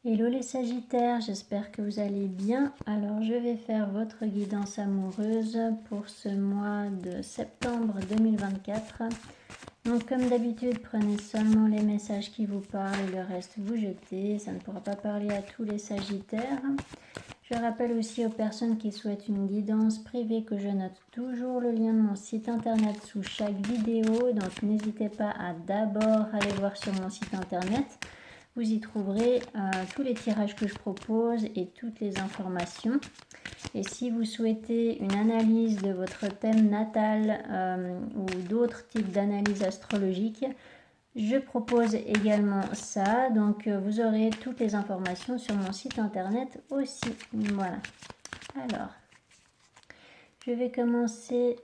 Hello les Sagittaires, j'espère que vous allez bien. Alors je vais faire votre guidance amoureuse pour ce mois de septembre 2024. Donc comme d'habitude, prenez seulement les messages qui vous parlent et le reste vous jetez. Ça ne pourra pas parler à tous les Sagittaires. Je rappelle aussi aux personnes qui souhaitent une guidance privée que je note toujours le lien de mon site internet sous chaque vidéo. Donc n'hésitez pas à d'abord aller voir sur mon site internet. Vous y trouverez tous les tirages que je propose et toutes les informations. Et si vous souhaitez une analyse de votre thème natal ou d'autres types d'analyses astrologiques, je propose également ça. Donc vous aurez toutes les informations sur mon site internet aussi. Voilà. Alors, je vais commencer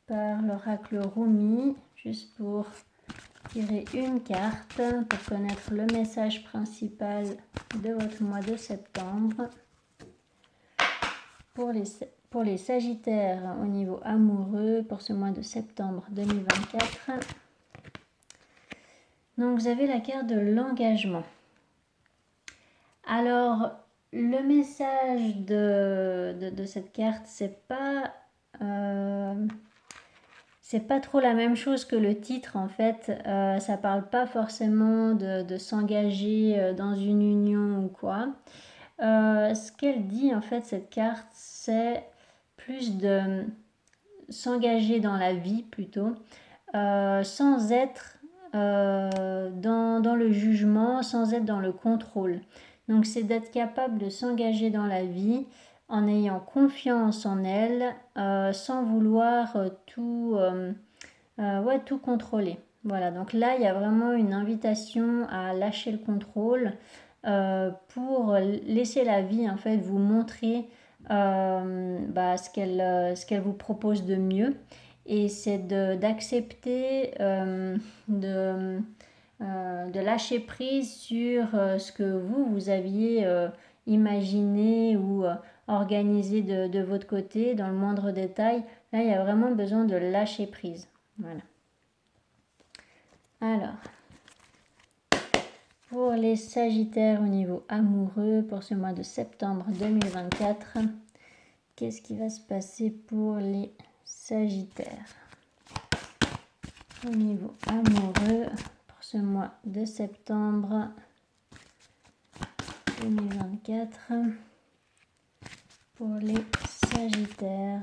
par l'oracle Rumi, juste pour tirer une carte pour connaître le message principal de votre mois de septembre. Pour les Sagittaires au niveau amoureux pour ce mois de septembre 2024. Donc vous avez la carte de l'engagement. Alors le message de cette carte, c'est pas trop la même chose que le titre en fait. Ça parle pas forcément de s'engager dans une union ou quoi. Ce qu'elle dit en fait, cette carte, c'est plus de s'engager dans la vie plutôt, sans être dans le jugement, sans être dans le contrôle. Donc c'est d'être capable de s'engager dans la vie en ayant confiance en elle, sans vouloir tout contrôler. Voilà, donc là il y a vraiment une invitation à lâcher le contrôle pour laisser la vie en fait vous montrer ce qu'elle vous propose de mieux. Et c'est d'accepter de lâcher prise sur ce que vous aviez imaginé ou organisé de votre côté dans le moindre détail. Là, il y a vraiment besoin de lâcher prise. Voilà. Alors, pour les Sagittaires au niveau amoureux pour ce mois de septembre 2024, qu'est-ce qui va se passer pour les Sagittaires au niveau amoureux pour ce mois de septembre 2024 pour les Sagittaires?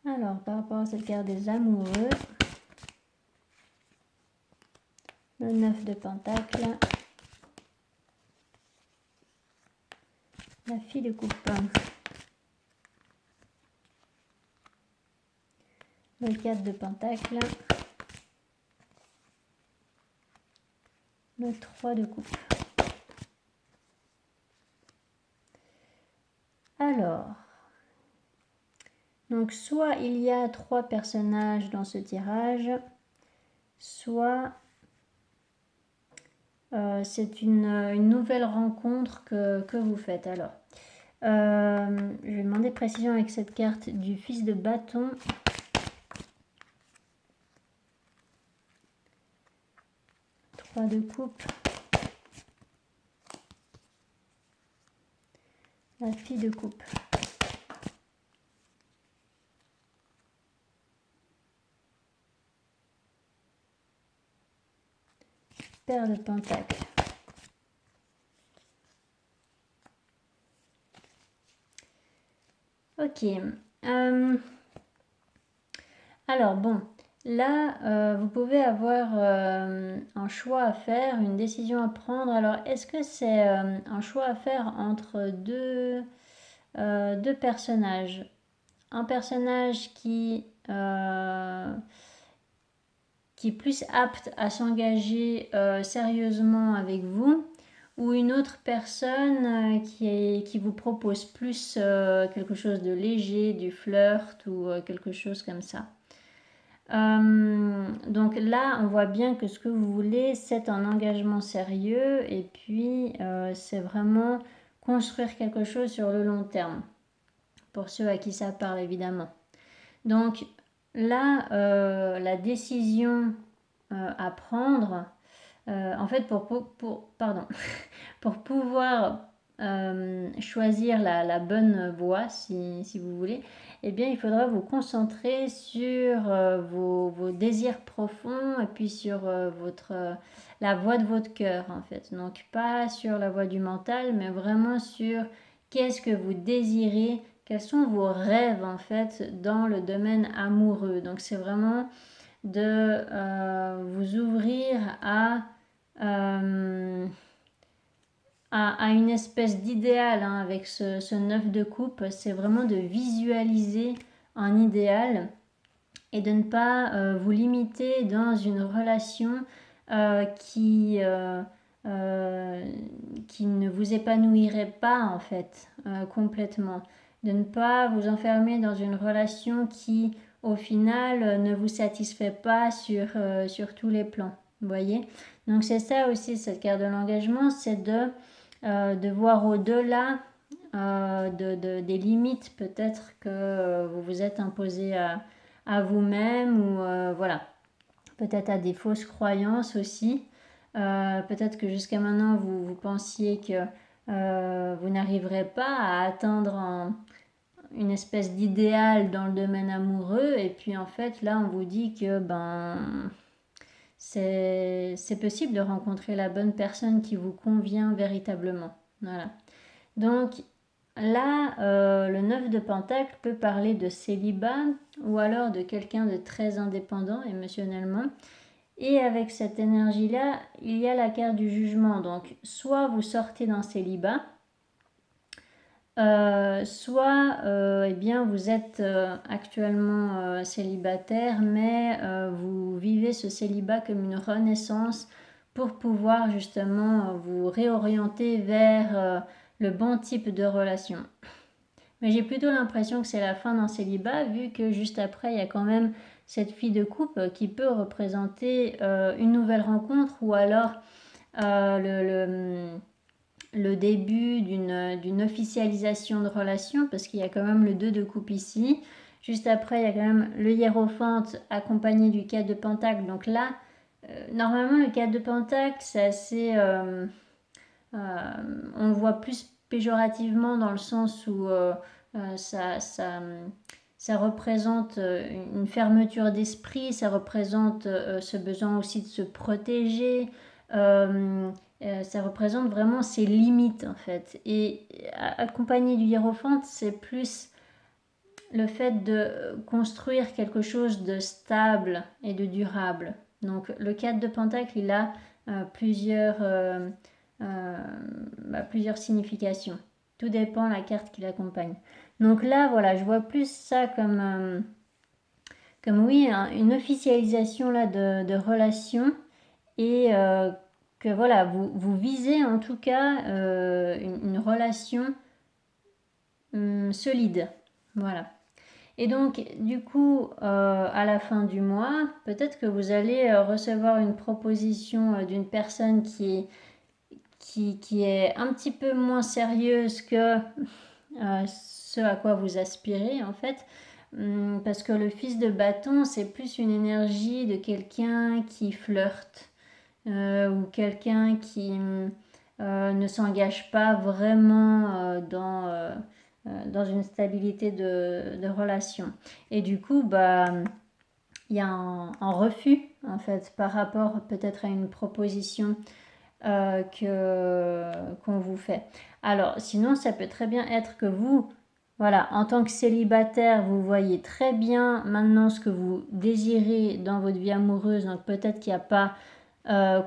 Alors, par rapport à cette carte des amoureux, le 9 de Pentacles, la fille de coupe, le 4 de Pentacles, le 3 de coupe. Alors, donc soit il y a 3 personnages dans ce tirage, soit c'est une nouvelle rencontre que vous faites. Alors, je vais demander précision avec cette carte du fils de bâton. Trois de coupe. La fille de coupe. Paire de pentacles. Ok. Alors bon, là, vous pouvez avoir un choix à faire, une décision à prendre. Alors, est-ce que c'est un choix à faire entre deux personnages? Un personnage qui est plus apte à s'engager sérieusement avec vous, ou une autre personne qui vous propose plus quelque chose de léger, du flirt ou quelque chose comme ça. Donc là, on voit bien que ce que vous voulez, c'est un engagement sérieux et puis c'est vraiment construire quelque chose sur le long terme, pour ceux à qui ça parle évidemment. Donc là, la décision apprendre, en fait pardon, pour pouvoir choisir la bonne voie, si vous voulez, eh bien il faudra vous concentrer sur vos désirs profonds et puis sur la voix de votre cœur en fait. Donc pas sur la voix du mental, mais vraiment sur qu'est-ce que vous désirez, quels sont vos rêves en fait dans le domaine amoureux. Donc c'est vraiment de vous ouvrir à une espèce d'idéal avec ce 9 de coupe. C'est vraiment de visualiser un idéal et de ne pas vous limiter dans une relation qui ne vous épanouirait pas en fait complètement. De ne pas vous enfermer dans une relation qui au final ne vous satisfait pas sur tous les plans. Vous voyez? Donc c'est ça aussi cette carte de l'engagement, c'est de voir au-delà des limites peut-être que vous vous êtes imposé à vous-même ou voilà, peut-être à des fausses croyances aussi. Peut-être que jusqu'à maintenant vous pensiez que vous n'arriverez pas à atteindre une espèce d'idéal dans le domaine amoureux et puis en fait là on vous dit que c'est possible de rencontrer la bonne personne qui vous convient véritablement. Voilà. Donc là, le 9 de Pentacle peut parler de célibat ou alors de quelqu'un de très indépendant émotionnellement. Et avec cette énergie-là, il y a la carte du jugement. Donc soit vous sortez d'un célibat, soit eh bien, vous êtes actuellement célibataire, mais vous vivez ce célibat comme une renaissance pour pouvoir justement vous réorienter vers le bon type de relation. Mais j'ai plutôt l'impression que c'est la fin d'un célibat, vu que juste après, il y a quand même cette fille de coupe qui peut représenter une nouvelle rencontre ou alors le début d'une officialisation de relation, parce qu'il y a quand même le 2 de coupe ici. Juste après, il y a quand même le hiérophante accompagné du 4 de pentacle. Donc là, normalement, le 4 de pentacle, c'est assez... on le voit plus péjorativement dans le sens où ça représente une fermeture d'esprit, ça représente ce besoin aussi de se protéger, ça représente vraiment ses limites en fait. Et accompagné du hiérophante, c'est plus le fait de construire quelque chose de stable et de durable. Donc le 4 de pentacle, il a plusieurs significations. Tout dépend de la carte qui l'accompagne. Donc là, voilà, je vois plus ça comme oui, une officialisation là, de relation et que voilà, vous visez en tout cas une relation solide. Voilà. Et donc, du coup, à la fin du mois, peut-être que vous allez recevoir une proposition d'une personne qui est un petit peu moins sérieuse que ce à quoi vous aspirez, en fait. Parce que le fils de bâton, c'est plus une énergie de quelqu'un qui flirte ou quelqu'un qui ne s'engage pas vraiment dans une stabilité de relation. Et du coup, il y a un refus en fait par rapport peut-être à une proposition qu'on vous fait. Alors sinon, ça peut très bien être que vous, voilà, en tant que célibataire, vous voyez très bien maintenant ce que vous désirez dans votre vie amoureuse. Donc peut-être qu'il n'y a pas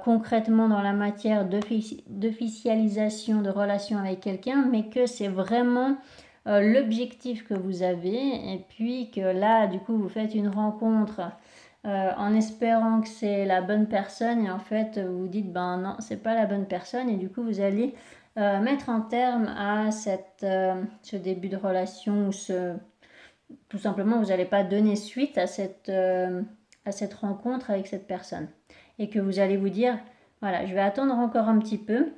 concrètement dans la matière d'officialisation de relation avec quelqu'un, mais que c'est vraiment l'objectif que vous avez. Et puis que là, du coup, vous faites une rencontre en espérant que c'est la bonne personne et en fait vous vous dites ben non, c'est pas la bonne personne et du coup vous allez mettre un terme à ce début de relation ou tout simplement vous n'allez pas donner suite à cette rencontre avec cette personne et que vous allez vous dire voilà, je vais attendre encore un petit peu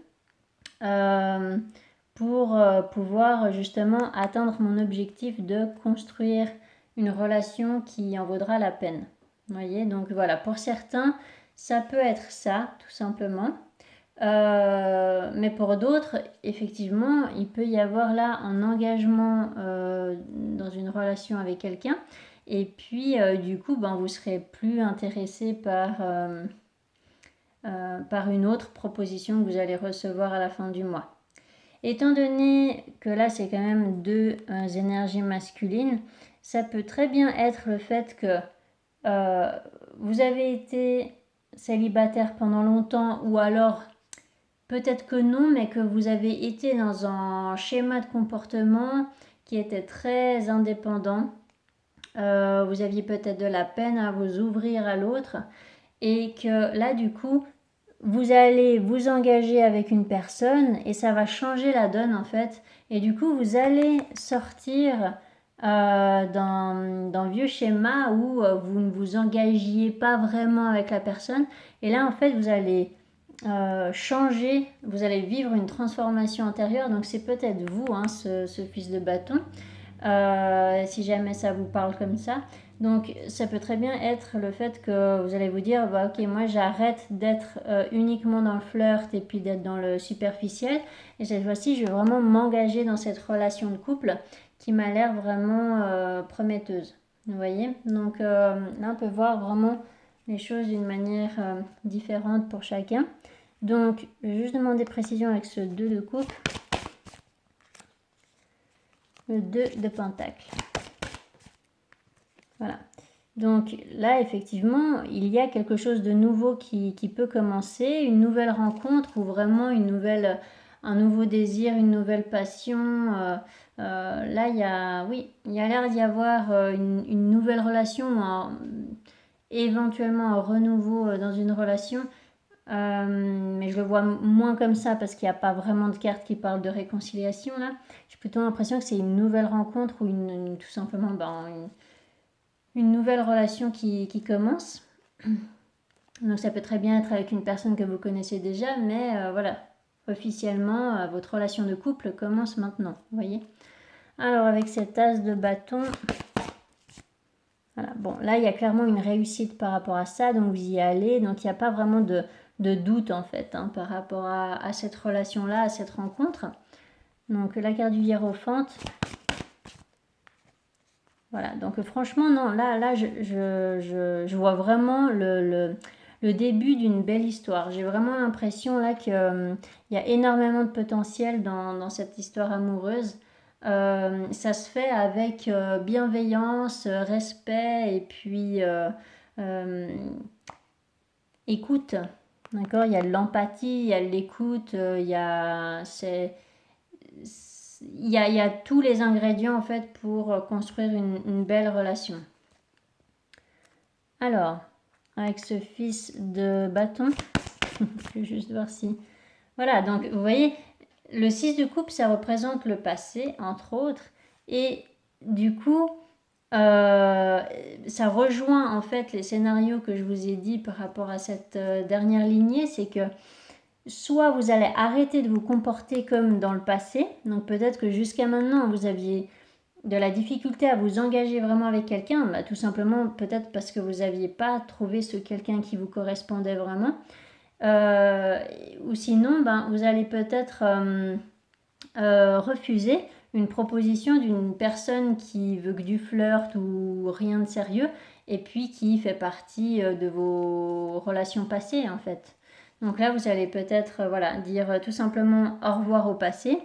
pour pouvoir justement atteindre mon objectif de construire une relation qui en vaudra la peine. Vous voyez, donc voilà, pour certains, Ça peut être ça, tout simplement. Mais pour d'autres, effectivement, il peut y avoir là un engagement dans une relation avec quelqu'un. Et puis, du coup, ben, vous serez plus intéressé par une autre proposition que vous allez recevoir à la fin du mois. Étant donné que là, c'est quand même deux énergies masculines, ça peut très bien être le fait que vous avez été célibataire pendant longtemps ou alors peut-être que non, mais que vous avez été dans un schéma de comportement qui était très indépendant. Vous aviez peut-être de la peine à vous ouvrir à l'autre et que là, du coup, vous allez vous engager avec une personne et ça va changer la donne en fait. Et du coup, vous allez sortir d'un vieux schéma où vous ne vous engagiez pas vraiment avec la personne. Et là, en fait, vous allez changer, vous allez vivre une transformation intérieure. Donc, c'est peut-être vous, hein, ce fils de bâton, si jamais ça vous parle comme ça. Donc ça peut très bien être le fait que vous allez vous dire bah, ok, moi j'arrête d'être uniquement dans le flirt et puis d'être dans le superficiel et cette fois-ci je vais vraiment m'engager dans cette relation de couple qui m'a l'air vraiment prometteuse, vous voyez. Donc là on peut voir vraiment les choses d'une manière différente pour chacun. Donc je vais juste demander précision avec ce 2 de coupe, le 2 de pentacle. Voilà. Donc là, effectivement, il y a quelque chose de nouveau qui peut commencer, une nouvelle rencontre ou vraiment un nouveau désir, une nouvelle passion. Là, il y a l'air d'y avoir une nouvelle relation, éventuellement un renouveau dans une relation. Mais je le vois moins comme ça parce qu'il n'y a pas vraiment de carte qui parle de réconciliation là. J'ai plutôt l'impression que c'est une nouvelle rencontre ou tout simplement une nouvelle relation qui commence. Donc ça peut très bien être avec une personne que vous connaissez déjà, mais voilà, officiellement, votre relation de couple commence maintenant, vous voyez. Alors avec cet as de bâton, voilà, bon, là il y a clairement une réussite par rapport à ça, donc vous y allez, donc il n'y a pas vraiment de doute en fait hein, par rapport à cette relation-là, à cette rencontre. Donc la carte du hiérophante. Voilà, donc franchement, non, là je vois vraiment le début d'une belle histoire. J'ai vraiment l'impression là qu'il y a énormément de potentiel dans cette histoire amoureuse. Ça se fait avec bienveillance, respect et puis écoute. D'accord, il y a de l'empathie, il y a de l'écoute, il y a tous les ingrédients en fait pour construire une belle relation. Alors, avec ce fils de bâton, je vais juste voir si... Voilà, donc vous voyez, le 6 de coupe, ça représente le passé, entre autres. Et du coup, ça rejoint en fait les scénarios que je vous ai dit par rapport à cette dernière lignée. C'est que soit vous allez arrêter de vous comporter comme dans le passé. Donc peut-être que jusqu'à maintenant, vous aviez de la difficulté à vous engager vraiment avec quelqu'un, bah, tout simplement peut-être parce que vous n'aviez pas trouvé ce quelqu'un qui vous correspondait vraiment. Ou sinon, vous allez peut-être refuser une proposition d'une personne qui veut que du flirt ou rien de sérieux et puis qui fait partie de vos relations passées en fait. Donc là, vous allez peut-être dire tout simplement au revoir au passé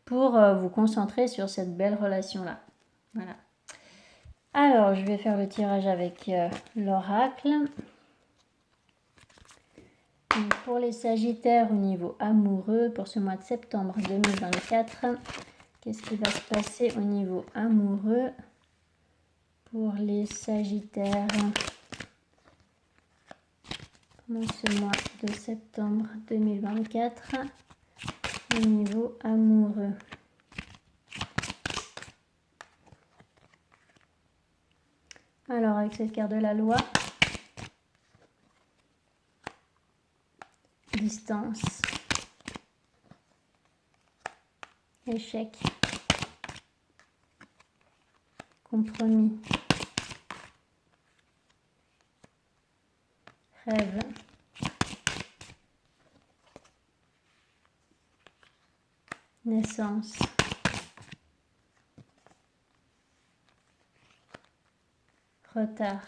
pour vous concentrer sur cette belle relation-là. Voilà. Alors, je vais faire le tirage avec l'oracle. Pour les Sagittaires au niveau amoureux, pour ce mois de septembre 2024, qu'est-ce qui va se passer au niveau amoureux pour les Sagittaires pendant ce mois de septembre 2024 au niveau amoureux? Alors, avec cette carte de la loi, distance, échec, compromis, rêve, naissance, retard,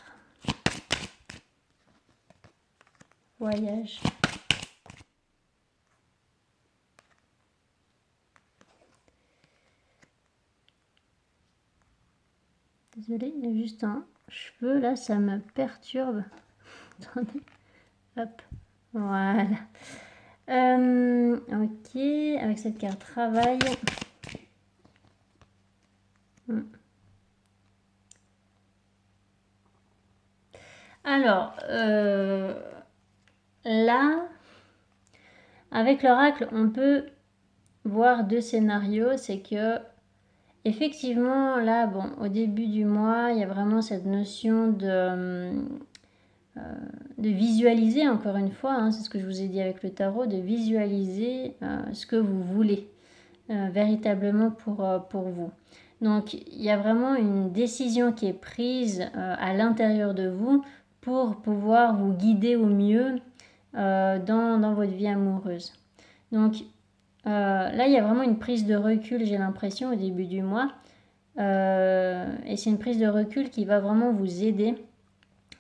voyage, désolée, il y a juste un cheveu là, ça me perturbe. Attendez, hop, voilà. Ok, avec cette carte travail. Alors, là, avec l'oracle, on peut voir deux scénarios. C'est que, effectivement, là, bon, au début du mois, il y a vraiment cette notion de visualiser, encore une fois, hein, c'est ce que je vous ai dit avec le tarot, de visualiser ce que vous voulez véritablement pour vous. Donc, il y a vraiment une décision qui est prise à l'intérieur de vous pour pouvoir vous guider au mieux dans votre vie amoureuse. Donc, là, il y a vraiment une prise de recul, j'ai l'impression, au début du mois. Et c'est une prise de recul qui va vraiment vous aider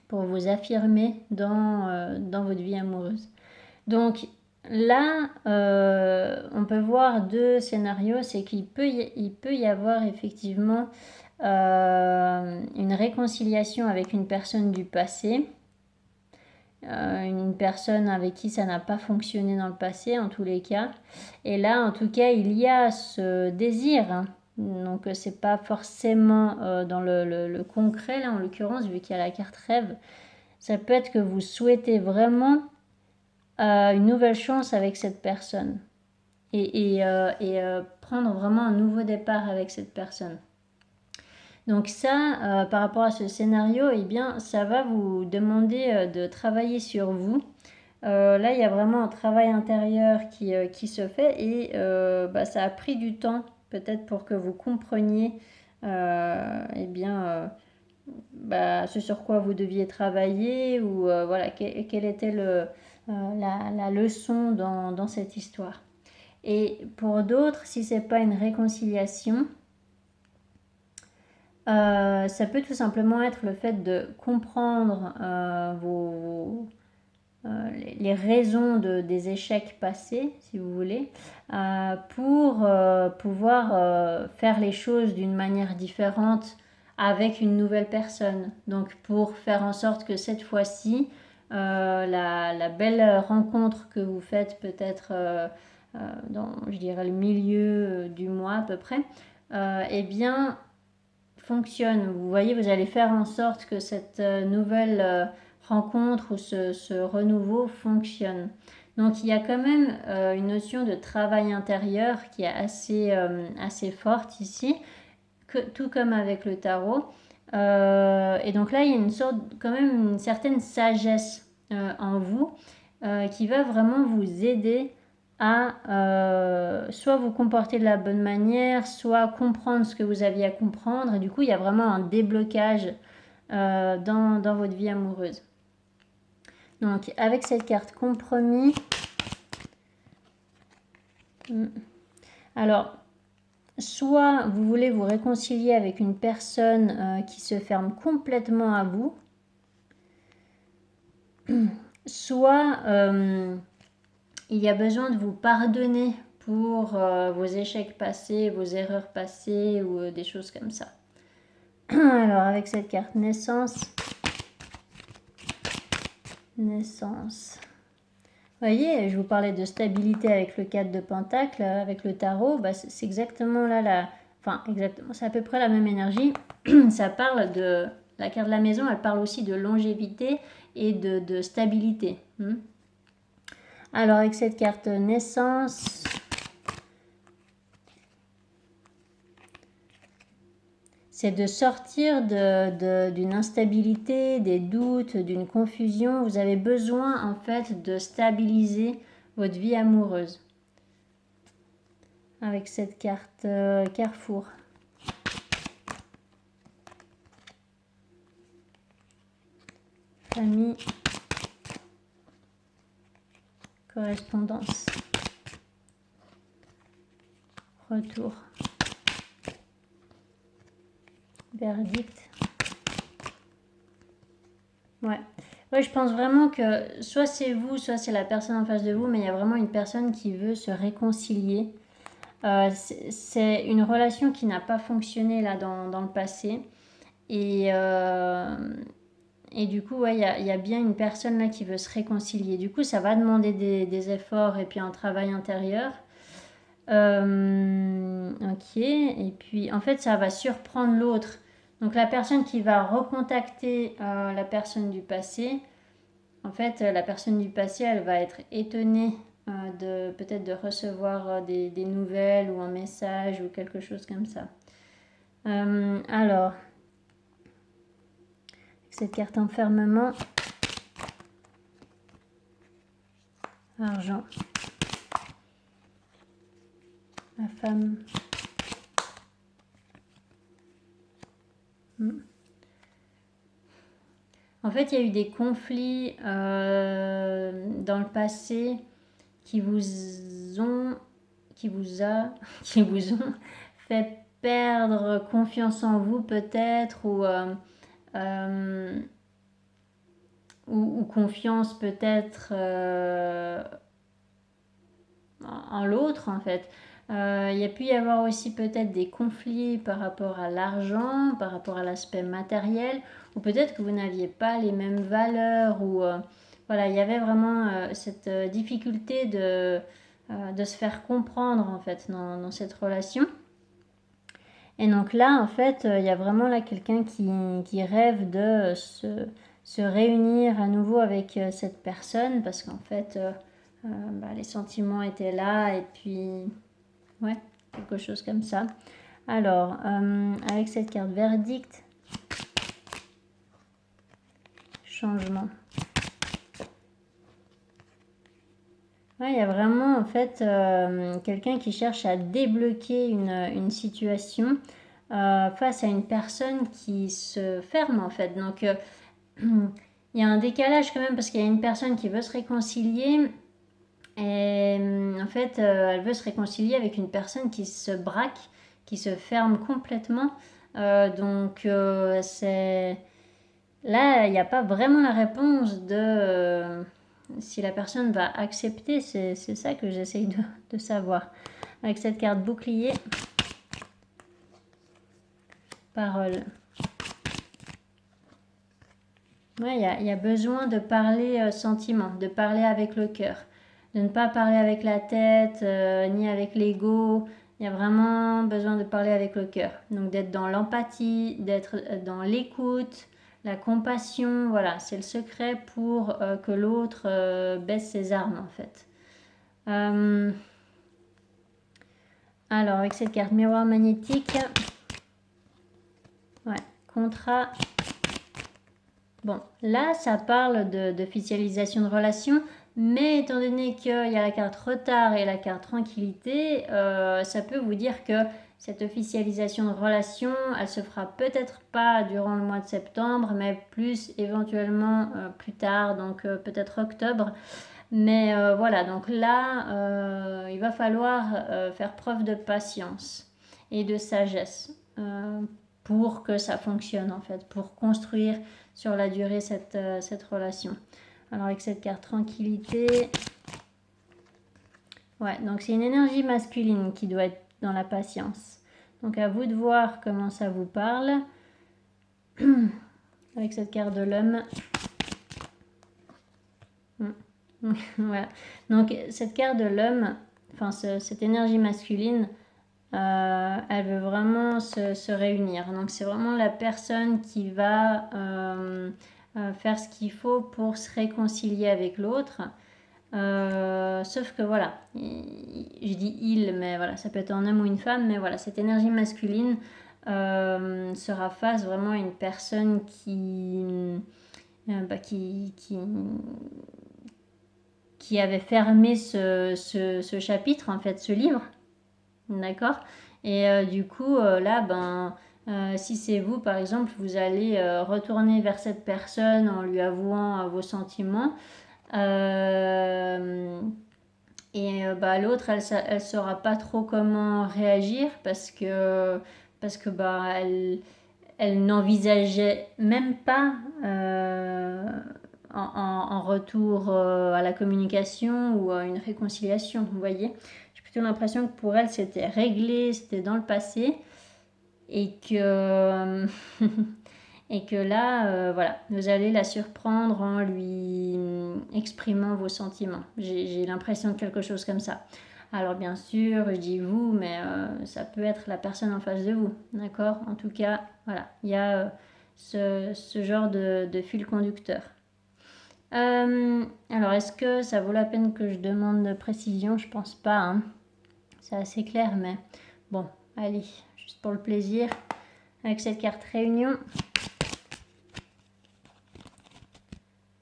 pour vous affirmer dans votre vie amoureuse. Donc, là, on peut voir deux scénarios. C'est qu'il peut y avoir effectivement une réconciliation avec une personne du passé, une personne avec qui ça n'a pas fonctionné dans le passé en tous les cas. Et là, en tout cas, il y a ce désir, hein. Donc c'est pas forcément dans le concret là en l'occurrence, vu qu'il y a la carte rêve. Ça peut être que vous souhaitez vraiment une nouvelle chance avec cette personne et prendre vraiment un nouveau départ avec cette personne. Donc ça, par rapport à ce scénario, eh bien, ça va vous demander de travailler sur vous. Là, il y a vraiment un travail intérieur qui se fait et ça a pris du temps peut-être pour que vous compreniez eh bien, ce sur quoi vous deviez travailler ou voilà, quelle était la leçon dans cette histoire. Et pour d'autres, si c'est pas une réconciliation, ça peut tout simplement être le fait de comprendre les raisons des échecs passés, si vous voulez, pour pouvoir faire les choses d'une manière différente avec une nouvelle personne. Donc pour faire en sorte que cette fois-ci, la belle rencontre que vous faites peut-être dans, je dirais, le milieu du mois à peu près, eh bien, fonctionne. Vous voyez, vous allez faire en sorte que cette nouvelle rencontre ou ce renouveau fonctionne. Donc il y a quand même une notion de travail intérieur qui est assez forte ici, tout comme avec le tarot. Et donc là, il y a quand même une certaine sagesse en vous qui va vraiment vous aider à soit vous comporter de la bonne manière, soit comprendre ce que vous aviez à comprendre. Et du coup, il y a vraiment un déblocage dans votre vie amoureuse. Donc, avec cette carte compromis, alors, soit vous voulez vous réconcilier avec une personne qui se ferme complètement à vous, soit il y a besoin de vous pardonner pour vos échecs passés, vos erreurs passées ou des choses comme ça. Alors avec cette carte naissance. Vous voyez, je vous parlais de stabilité avec le 4 de Pentacle, avec le tarot, c'est exactement là, exactement, c'est à peu près la même énergie. Ça parle de, la carte de la maison, elle parle aussi de longévité et de stabilité. Alors avec cette carte naissance, c'est de sortir d'une instabilité, des doutes, d'une confusion. Vous avez besoin en fait de stabiliser votre vie amoureuse. Avec cette carte Carrefour. Famille. Correspondance. Retour. Verdict. Ouais. Ouais, je pense vraiment que soit c'est vous, soit c'est la personne en face de vous, mais il y a vraiment une personne qui veut se réconcilier. C'est une relation qui n'a pas fonctionné là dans le passé. Et, du coup, ouais, il y a bien une personne là qui veut se réconcilier. Du coup, ça va demander des efforts et puis un travail intérieur. Ok, et puis en fait, ça va surprendre l'autre. Donc la personne qui va recontacter la personne du passé, en fait, la personne du passé, elle va être étonnée de peut-être de recevoir des nouvelles ou un message ou quelque chose comme ça. Alors, cette carte enfermement, argent, la femme. En fait, il y a eu des conflits dans le passé qui vous ont fait perdre confiance en vous peut-être ou confiance peut-être en l'autre en fait. Il y a pu y avoir aussi peut-être des conflits par rapport à l'argent, par rapport à l'aspect matériel, ou peut-être que vous n'aviez pas les mêmes valeurs, ou voilà, il y avait vraiment cette difficulté de se faire comprendre en fait dans cette relation. Et donc là, en fait, il y a vraiment là quelqu'un qui rêve de se réunir à nouveau avec cette personne parce qu'en fait, les sentiments étaient là et puis, ouais, quelque chose comme ça. Alors, avec cette carte verdict, changement. Ouais, il y a vraiment en fait quelqu'un qui cherche à débloquer une situation face à une personne qui se ferme en fait. Donc il y a un décalage quand même parce qu'il y a une personne qui veut se réconcilier et en fait elle veut se réconcilier avec une personne qui se braque, qui se ferme complètement. Donc c'est là il n'y a pas vraiment la réponse de si la personne va accepter, c'est ça que j'essaye de savoir. Avec cette carte bouclier, parole. Ouais, y a besoin de parler sentiment, de parler avec le cœur, de ne pas parler avec la tête, ni avec l'ego. Il y a vraiment besoin de parler avec le cœur. Donc d'être dans l'empathie, d'être dans l'écoute, la compassion. Voilà, c'est le secret pour que l'autre baisse ses armes en fait. Alors avec cette carte miroir magnétique, ouais, contrat. Bon, là, ça parle d'officialisation de relation, mais étant donné qu'il y a la carte retard et la carte tranquillité, ça peut vous dire que cette officialisation de relation, elle se fera peut-être pas durant le mois de septembre, mais plus éventuellement plus tard, donc peut-être octobre. Mais voilà, donc là, il va falloir faire preuve de patience et de sagesse pour que ça fonctionne en fait, pour construire sur la durée cette relation. Alors avec cette carte tranquillité, ouais, donc c'est une énergie masculine qui doit être dans la patience. Donc à vous de voir comment ça vous parle. Avec cette carte de l'homme. Voilà. Donc cette carte de l'homme, enfin cette énergie masculine, elle veut vraiment se réunir. Donc c'est vraiment la personne qui va faire ce qu'il faut pour se réconcilier avec l'autre. Sauf que voilà, je dis il, mais voilà, ça peut être un homme ou une femme, mais voilà, cette énergie masculine sera face vraiment à une personne qui avait fermé ce chapitre, en fait, ce livre. D'accord. Et du coup, là, si c'est vous, par exemple, vous allez retourner vers cette personne en lui avouant vos sentiments. Et l'autre, elle saura pas trop comment réagir parce que elle n'envisageait même pas en retour à la communication ou à une réconciliation, vous voyez. J'ai plutôt l'impression que pour elle, c'était réglé, c'était dans le passé et que, et que là, voilà, vous allez la surprendre en lui exprimant vos sentiments. J'ai l'impression de quelque chose comme ça. Alors bien sûr, je dis vous, mais ça peut être la personne en face de vous, d'accord? En tout cas, voilà, il y a ce genre de fil conducteur. Alors, est-ce que ça vaut la peine que je demande de précision? Je pense pas, hein. C'est assez clair, mais bon, allez, juste pour le plaisir, avec cette carte réunion.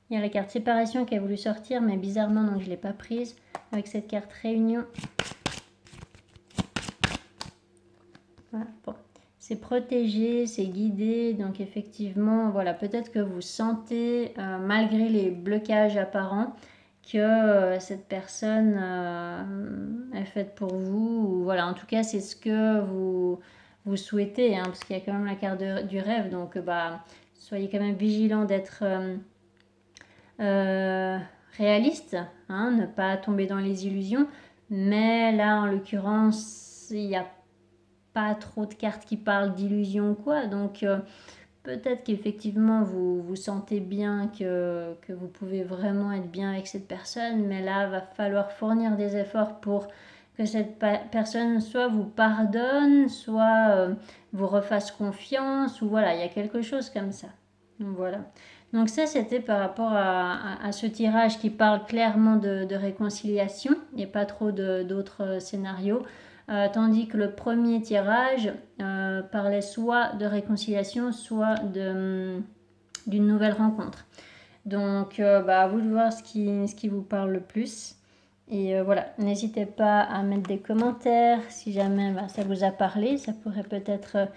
Il y a la carte séparation qui a voulu sortir, mais bizarrement, donc je ne l'ai pas prise. Avec cette carte réunion. Voilà, bon. C'est protégé, c'est guidé, donc effectivement, voilà, peut-être que vous sentez, malgré les blocages apparents, que cette personne est faite pour vous, ou voilà, en tout cas, c'est ce que vous souhaitez, hein, parce qu'il y a quand même la carte du rêve, donc soyez quand même vigilant d'être réaliste, hein, ne pas tomber dans les illusions, mais là, en l'occurrence, il n'y a pas trop de cartes qui parlent d'illusion ou quoi, donc peut-être qu'effectivement vous sentez bien que vous pouvez vraiment être bien avec cette personne, mais là va falloir fournir des efforts pour que cette personne soit vous pardonne, soit vous refasse confiance, ou voilà, il y a quelque chose comme ça. Donc voilà. Donc ça, c'était par rapport à ce tirage qui parle clairement de réconciliation. Il n'y a pas trop d'autres scénarios. Tandis que le premier tirage parlait soit de réconciliation, soit d'une nouvelle rencontre. Donc, à vous de voir ce qui vous parle le plus. Et voilà, n'hésitez pas à mettre des commentaires si jamais ça vous a parlé. Ça pourrait peut-être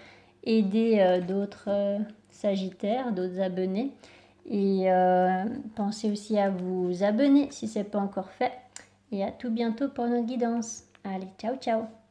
aider d'autres sagittaires, d'autres abonnés. Et pensez aussi à vous abonner si ce n'est pas encore fait. Et à tout bientôt pour notre guidance. Allez, ciao ciao!